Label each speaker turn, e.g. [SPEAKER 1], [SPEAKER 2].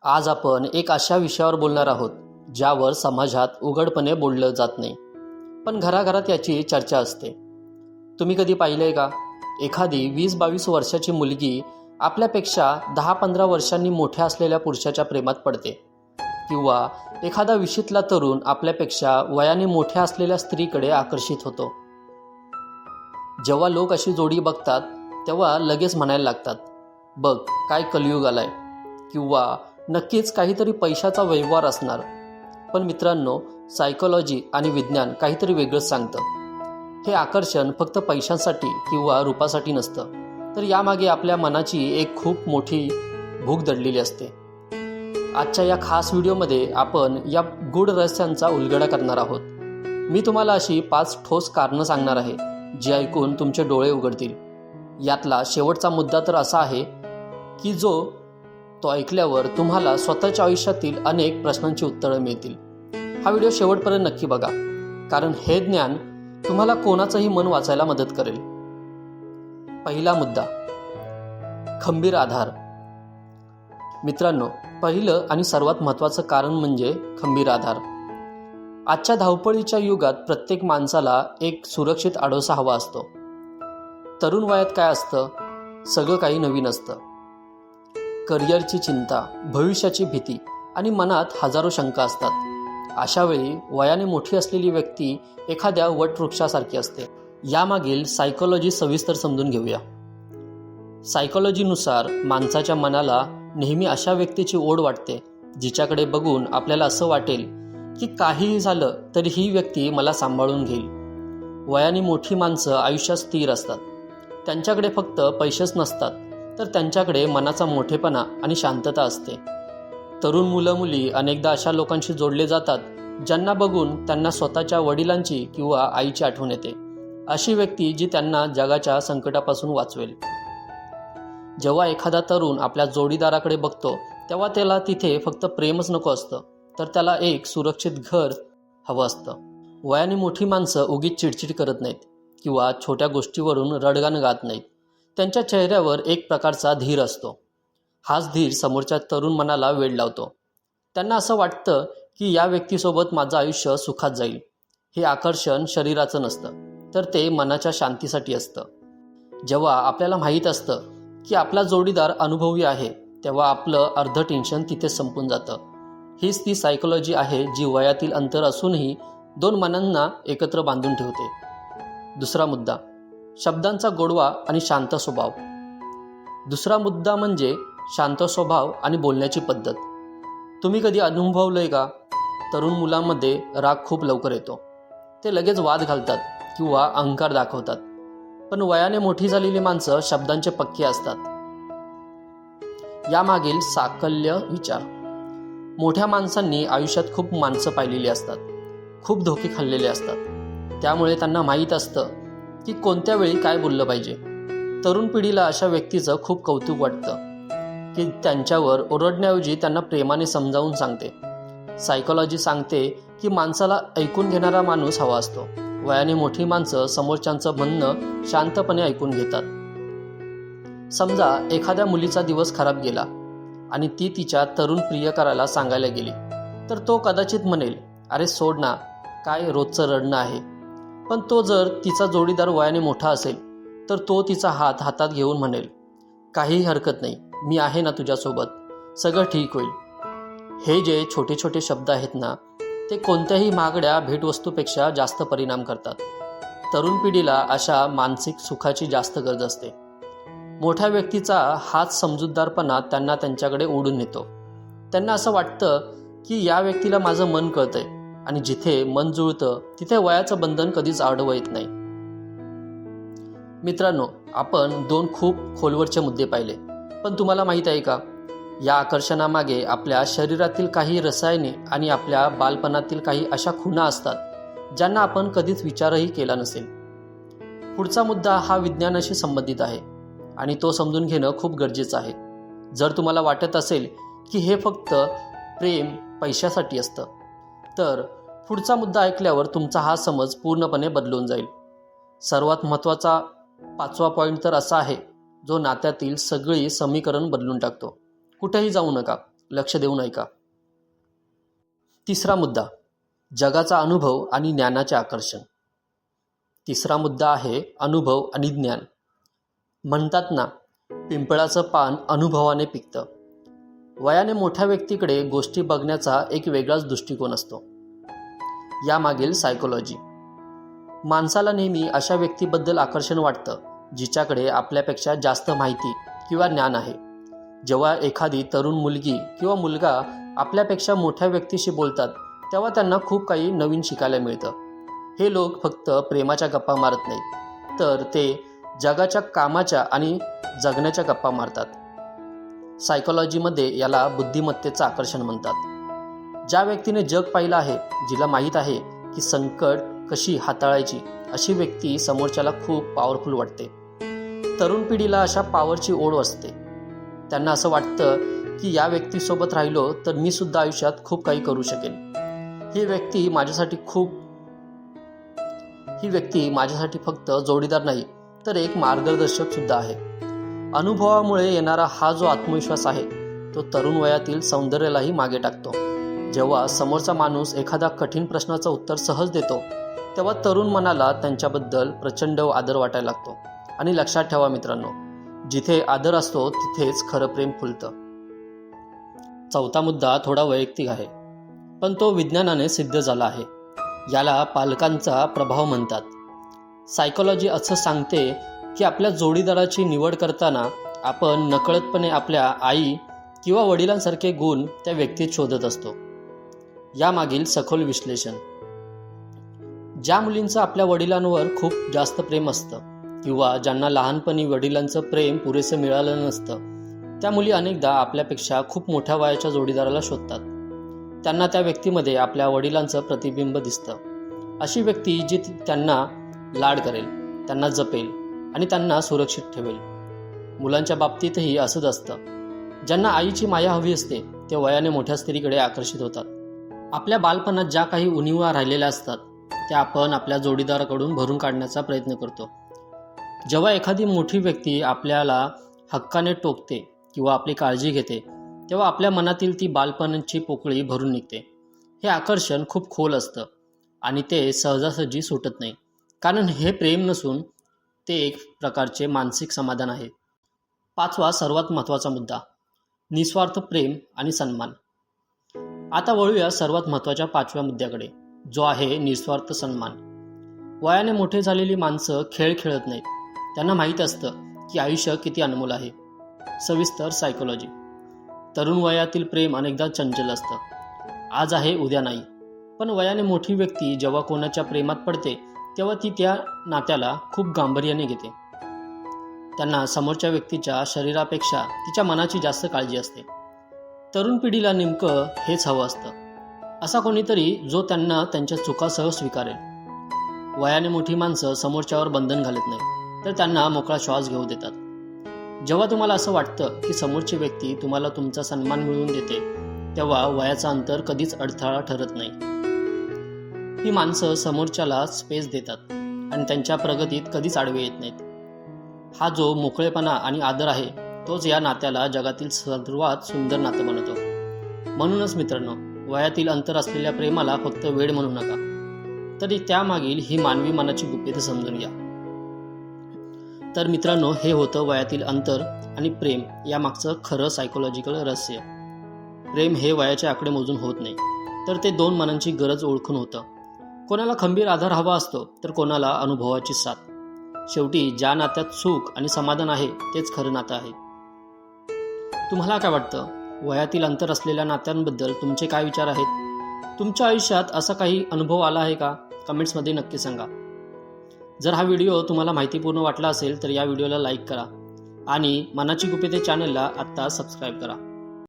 [SPEAKER 1] आज आपण एक अशा विषयावर बोलणार आहोत ज्यावर समाजात उघडपणे बोललं जात नाही, पण घराघरात याची चर्चा असते. तुम्ही कधी पाहिलंय का? एखादी 20-22 वर्षाची मुलगी आपल्यापेक्षा 10-15 वर्षांनी मोठ्या असलेल्या पुरुषाच्या प्रेमात पडते, किंवा एखादा विशीतला तरुण आपल्यापेक्षा वयाने मोठ्या असलेल्या स्त्रीकडे आकर्षित होतो. जेव्हा लोक अशी जोडी बघतात तेव्हा लगेच म्हणायला लागतात, बघ काय कलियुग आलाय, किंवा नक्कीच काहीतरी पैशाचा व्यवहार असणार. पण मित्रांनो, सायकोलॉजी आणि विज्ञान काहीतरी वेगळंच सांगतं. हे आकर्षण फक्त पैशांसाठी किंवा रूपासाठी नसतं, तर यामागे आपल्या मनाची एक खूप मोठी भूक दडलेली असते. आजच्या या खास व्हिडिओमध्ये आपण या गूढ रहस्यांचा उलगडा करणार आहोत. मी तुम्हाला अशी 5 ठोस कारणं सांगणार आहे जी ऐकून तुमचे डोळे उघडतील. यातला शेवटचा मुद्दा तर असा आहे की तो ऐकल्यावर तुम्हाला स्वतःच्या आयुष्यातील अनेक प्रश्नांची उत्तरं मिळतील. हा व्हिडिओ शेवटपर्यंत नक्की बघा, कारण हे ज्ञान तुम्हाला कोणाचंही मन वाचायला मदत करेल. पहिला मुद्दा, खंबीर आधार. मित्रांनो, पहिलं आणि सर्वात महत्त्वाचं कारण म्हणजे खंबीर आधार. आजच्या धावपळीच्या युगात प्रत्येक माणसाला एक सुरक्षित आडोसा हवा असतो. तरुण वयात काय असतं? सगळं काही नवीन असतं. करिअरची चिंता, भविष्याची भीती आणि मनात हजारो शंका असतात. अशा वेळी वयाने मोठी असलेली व्यक्ती एखाद्या वटवृक्षासारखी असते. यामागील सायकोलॉजी सविस्तर समजून घेऊया. सायकोलॉजीनुसार माणसाच्या मनाला नेहमी अशा व्यक्तीची ओढ वाटते जिच्याकडे बघून आपल्याला असं वाटेल की काहीही झालं तरी ही व्यक्ती मला सांभाळून घेईल. वयाने मोठी माणसं आयुष्यात स्थिर असतात. त्यांच्याकडे फक्त पैसेच नसतात, तर त्यांच्याकडे मनाचा मोठेपणा आणि शांतता असते. तरुण मुलं मुली अनेकदा अशा लोकांशी जोडले जातात ज्यांना बघून त्यांना स्वतःच्या वडिलांची किंवा आईची आठवण येते. अशी व्यक्ती जी त्यांना जगाच्या संकटापासून वाचवेल. जेव्हा एखादा तरुण आपल्या जोडीदाराकडे बघतो तेव्हा त्याला तिथे फक्त प्रेमच नको असतं, तर त्याला एक सुरक्षित घर हवं असतं. वयाने मोठी माणसं उगीच चिडचिड करत नाहीत किंवा छोट्या गोष्टीवरून रडगाणं गात नाहीत. त्यांच्या चेहऱ्यावर एक प्रकारचा धीर असतो. हाच धीर समोरच्या तरुण मनाला वेड लावतो. त्यांना असं वाटतं की या व्यक्तीसोबत माझं आयुष्य सुखात जाईल. हे आकर्षण शरीराचं नसतं, तर ते मनाच्या शांतीसाठी असतं. जेव्हा आपल्याला माहीत असतं की आपला जोडीदार अनुभवी आहे, तेव्हा आपलं अर्ध टेन्शन तिथे संपून जातं. हीच ती सायकोलॉजी आहे जी वयातील अंतर असूनही दोन मनांना एकत्र बांधून ठेवते. दुसरा मुद्दा, शब्दांचा गोडवा आणि शांत स्वभाव. दुसरा मुद्दा म्हणजे शांत स्वभाव आणि बोलण्याची पद्धत. तुम्ही कधी अनुभवलंय का? तरुण मुलांमध्ये राग खूप लवकर येतो. ते लगेच वाद घालतात किंवा अहंकार दाखवतात. पण वयाने मोठी झालेली माणसं शब्दांचे पक्के असतात. यामागील साकल्य विचार. मोठ्या माणसांनी आयुष्यात खूप माणसं पाहिलेली असतात, खूप धोके खाल्लेले असतात. त्यामुळे त्यांना माहीत असतं की कोणत्या वेळी काय बोललं पाहिजे. तरुण पिढीला अशा व्यक्तीचं खूप कौतुक वाटतं की त्यांच्यावर ओरडण्याऐवजी त्यांना प्रेमाने समजावून सांगते. सायकोलॉजी सांगते की माणसाला ऐकून घेणारा माणूस हवा असतो. वयाने मोठी माणसं समोरच्यांचं म्हणणं शांतपणे ऐकून घेतात. समजा एखाद्या मुलीचा दिवस खराब गेला आणि ती तिच्या तरुण प्रियकराला सांगायला गेली, तर तो कदाचित म्हणेल, अरे सोड ना, काय रोजचं रडणं आहे. पण तो जर तिचा जोडीदार वयाने मोठा असेल तर तो तिचा हात हातात घेऊन म्हणेल, काहीही हरकत नाही, मी आहे ना तुझ्यासोबत, सगळं ठीक होईल. हे जे छोटे छोटे शब्द आहेत ना, ते कोणत्याही महागड्या भेटवस्तूपेक्षा जास्त परिणाम करतात. तरुण पिढीला अशा मानसिक सुखाची जास्त गरज असते. मोठ्या व्यक्तीचा हाच समजूतदारपणा त्यांना त्यांच्याकडे ओढून नेतो. त्यांना असं वाटतं की या व्यक्तीला माझं मन कळतंय, आणि जिथे मन जुळतं तिथे वयाचं बंधन कधीच आडवं येत नाही. मित्रांनो, आपण 2 खूप खोलवरचे मुद्दे पाहिले, पण तुम्हाला माहीत आहे का, या आकर्षणामागे आपल्या शरीरातील काही रसायने आणि आपल्या बालपणातील काही अशा खुणा असतात ज्यांना आपण कधीच विचारही केला नसेल. पुढचा मुद्दा हा विज्ञानाशी संबंधित आहे आणि तो समजून घेणं खूप गरजेचं आहे. जर तुम्हाला वाटत असेल की हे फक्त प्रेम पैशासाठी असतं, तर पुढचा मुद्दा ऐकल्यावर तुमचा हा समज पूर्णपणे बदलून जाईल. सर्वात महत्त्वाचा 5वा पॉईंट तर असा आहे जो नात्यातील सगळी समीकरण बदलून टाकतो. कुठेही जाऊ नका, लक्ष देऊन ऐका. तिसरा मुद्दा, जगाचा अनुभव आणि ज्ञानाचे आकर्षण. तिसरा मुद्दा आहे अनुभव आणि ज्ञान. म्हणतात ना, पिंपळाचं पान अनुभवाने पिकतं. वयाने मोठ्या व्यक्तीकडे गोष्टी बघण्याचा एक वेगळाच दृष्टिकोन असतो. यामागील सायकोलॉजी. माणसाला नेहमी अशा व्यक्तीबद्दल आकर्षण वाटतं जिच्याकडे आपल्यापेक्षा जास्त माहिती किंवा ज्ञान आहे. जेव्हा एखादी तरुण मुलगी किंवा मुलगा आपल्यापेक्षा मोठ्या व्यक्तीशी बोलतात तेव्हा त्यांना खूप काही नवीन शिकायला मिळतं. हे लोक फक्त प्रेमाच्या गप्पा मारत नाहीत, तर ते जगाच्या कामाच्या आणि जगण्याच्या गप्पा मारतात. सायकोलॉजीमध्ये याला बुद्धिमत्तेचं आकर्षण म्हणतात. ज्या व्यक्तीने जग पाहिलं आहे, जिला माहीत आहे की संकट कशी हाताळायची, अशी व्यक्ती समोरच्याला खूप पॉवरफुल वाटते. तरुण पिढीला अशा पॉवरची ओढ असते. त्यांना असं वाटतं की या व्यक्तीसोबत राहिलो तर मी सुद्धा आयुष्यात खूप काही करू शकेन. ही व्यक्ती माझ्यासाठी फक्त जोडीदार नाही, तर एक मार्गदर्शक सुद्धा आहे. अनुभवामुळे येणारा हा जो आत्मविश्वास आहे तो तरुण वयातील सौंदर्यालाही मागे टाकतो. जेव्हा समोरचा माणूस एखादा कठीण प्रश्नाचं उत्तर सहज देतो तेव्हा तरुण मनाला त्यांच्याबद्दल प्रचंड आदर वाटायला लागतो. आणि लक्षात ठेवा मित्रांनो, जिथे आदर असतो तिथेच खरं प्रेम फुलतं. चौथा मुद्दा थोडा वैयक्तिक आहे, पण तो विज्ञानाने सिद्ध झाला आहे. याला पालकांचा प्रभाव म्हणतात. सायकोलॉजी असं सांगते की आपल्या जोडीदाराची निवड करताना आपण नकळतपणे आपल्या आई किंवा वडिलांसारखे गुण त्या व्यक्तीत शोधत असतो. यामागील सखोल विश्लेषण. ज्या मुलींचं आपल्या वडिलांवर खूप जास्त प्रेम असतं किंवा ज्यांना लहानपणी वडिलांचं प्रेम पुरेसं मिळालं नसतं, त्या मुली अनेकदा आपल्यापेक्षा खूप मोठ्या वयाच्या जोडीदाराला शोधतात. त्यांना त्या व्यक्तीमध्ये आपल्या वडिलांचं प्रतिबिंब दिसतं. अशी व्यक्ती जी त्यांना लाड करेल, त्यांना जपेल आणि त्यांना सुरक्षित ठेवेल. मुलांच्या बाबतीतही असंच असतं. ज्यांना आईची माया हवी असते ते वयाने मोठ्या स्त्रीकडे आकर्षित होतात. आपल्या बालपणात ज्या काही उणिवा राहिलेल्या असतात त्या आपण आपल्या जोडीदाराकडून भरून काढण्याचा प्रयत्न करतो. जेव्हा एखादी मोठी व्यक्ती आपल्याला हक्काने टोकते किंवा आपली काळजी घेते तेव्हा आपल्या मनातील ती बालपणाची पोकळी भरून निघते. हे आकर्षण खूप खोल असतं आणि ते सहजासहजी सुटत नाही, कारण हे प्रेम नसून ते एक प्रकारचे मानसिक समाधान आहे. पाचवा सर्वात महत्त्वाचा मुद्दा, निस्वार्थ प्रेम आणि सन्मान. आता वळूया सर्वात महत्त्वाच्या पाचव्या मुद्द्याकडे, जो आहे निस्वार्थ सन्मान. वयाने मोठे झालेली माणसं खेळ खेळत नाहीत. त्यांना माहीत असतं की आयुष्य किती अनमोल आहे. सविस्तर सायकोलॉजी. तरुण वयातील प्रेम अनेकदा चंचल असतं. आज आहे उद्या नाही. पण वयाने मोठी व्यक्ती जेव्हा कोणाच्या प्रेमात पडते तेव्हा ती त्या नात्याला खूप गांभीर्याने घेते. त्यांना समोरच्या व्यक्तीच्या शरीरापेक्षा तिच्या मनाची जास्त काळजी असते. तरुण पिढीला नेमकं हेच हवं असतं. असा कोणीतरी जो त्यांना त्यांच्या चुकासह स्वीकारेल. वयाने मोठी माणसं समोरच्यावर बंधन घालत नाही, तर त्यांना मोकळा श्वास घेऊ देतात. जेव्हा तुम्हाला असं वाटतं की समोरची व्यक्ती तुम्हाला तुमचा सन्मान मिळवून देते तेव्हा वयाचं अंतर कधीच अडथळा ठरत नाही. ही माणसं समोरच्याला स्पेस देतात आणि त्यांच्या प्रगतीत कधीच आडवे येत नाहीत. हा जो मोकळेपणा आणि आदर आहे तोच या नात्याला जगातील सर्वात सुंदर नातं बनवतो. म्हणूनच मित्रांनो, वयातील अंतर असलेल्या प्रेमाला फक्त वेळ म्हणू नका, तरी त्यामागील ही मानवी मनाची गुपितं समजून घ्या. तर मित्रांनो, हे होतं वयातील अंतर आणि प्रेम यामागचं खरं सायकोलॉजिकल रहस्य. प्रेम हे वयाचे आकडे मोजून होत नाही, तर ते दोन मनांची गरज ओळखून होतं. कोणाला खंबीर आधार हवा असतो तर कोणाला अनुभवाची साथ. शेवटी ज्या नात्यात सुख आणि समाधान आहे तेच खरं नातं आहे. तुम्हाला काय वाटतं? वयातील अंतर असलेल्या नात्यांबद्दल तुमचे काय विचार आहेत? तुमच्या आयुष्यात असा काही अनुभव आला आहे का? कमेंट्समध्ये नक्की सांगा. जर हा व्हिडिओ तुम्हाला माहितीपूर्ण वाटला असेल तर या व्हिडिओला लाईक करा आणि मनाची गुपिते चॅनलला आत्ता सबस्क्राईब करा.